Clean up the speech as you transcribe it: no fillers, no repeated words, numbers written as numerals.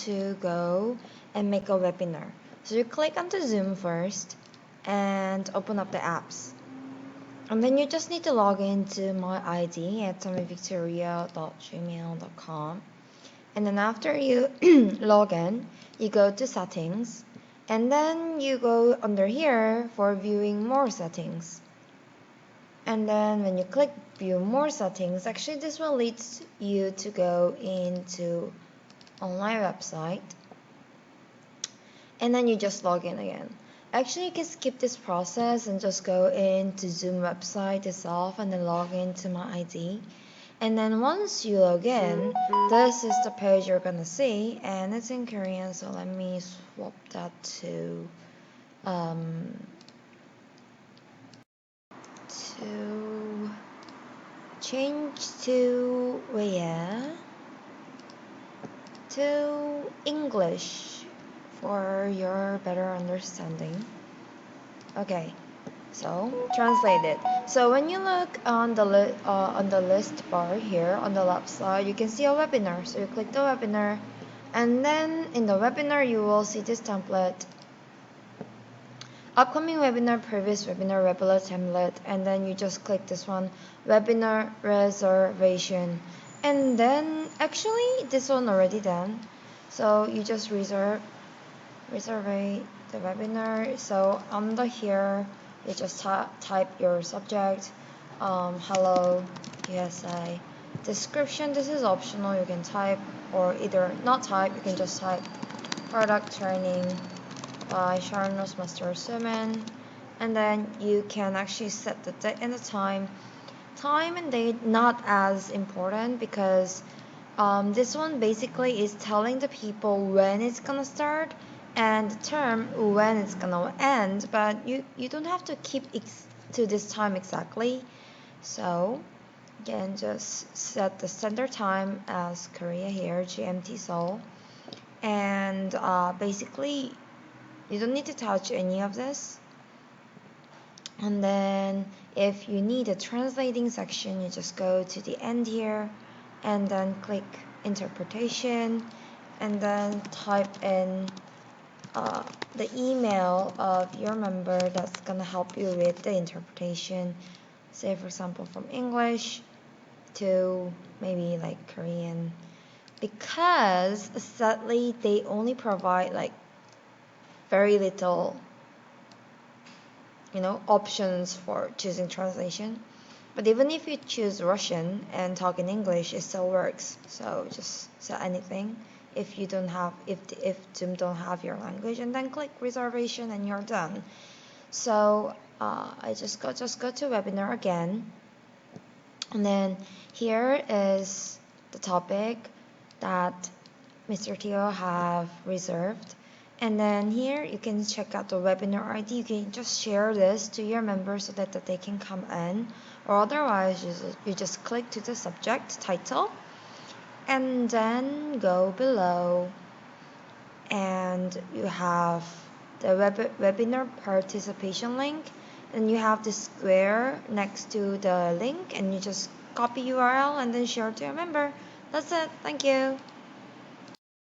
to go and make a webinar. So you click onto Zoom first and open up the apps. And then you just need to log into my ID at tommyvictoria.gmail.com. And then after you log in, you go to settings. And then you go under here for viewing more settings. And then when you click view more settings, actually this will lead you to go into online website. And then you just log in again. Actually, you can skip this process and just go into Zoom website itself and then log into my ID. And then once you log in, this is the page you're gonna see, and it's in Korean, so let me swap that to change to English for your better understanding. Okay, so translate it. So when you look on the list bar here on the left side, you can see a webinar. So you click the webinar, and then in the webinar you will see this template. Upcoming webinar, previous webinar, webinar template, and then you just click this one, webinar reservation. And then actually this one already done. So you just reserve the webinar. So under here, you just type your subject, hello USA. Description, this is optional, you can type or either not type, you can just type product training by Sharnos Master Suman, and then you can actually set the date and the time. Time and date not as important because this one basically is telling the people when it's gonna start and the term when it's gonna end, but you don't have to keep to this time exactly. So you can just set the standard time as Korea here, GMT Seoul, and basically you don't need to touch any of this. And then if you need a translating section, you just go to the end here and then click interpretation and then type in the email of your member that's gonna help you with the interpretation. Say for example from English to maybe like Korean, because sadly they only provide like very little options for choosing translation. But even if you choose Russian and talk in English, it still works. So just set anything if you don't have if Zoom don't have your language, and then click reservation and you're done. So I just go to webinar again, and then here is the topic that Mr. Teo have reserved. And then here you can check out the webinar ID. You can just share this to your members so that they can come in, or otherwise you just click to the subject title and then go below and you have the webinar participation link, and you have the square next to the link, and you just copy URL and then share to your member. That's it. Thank you.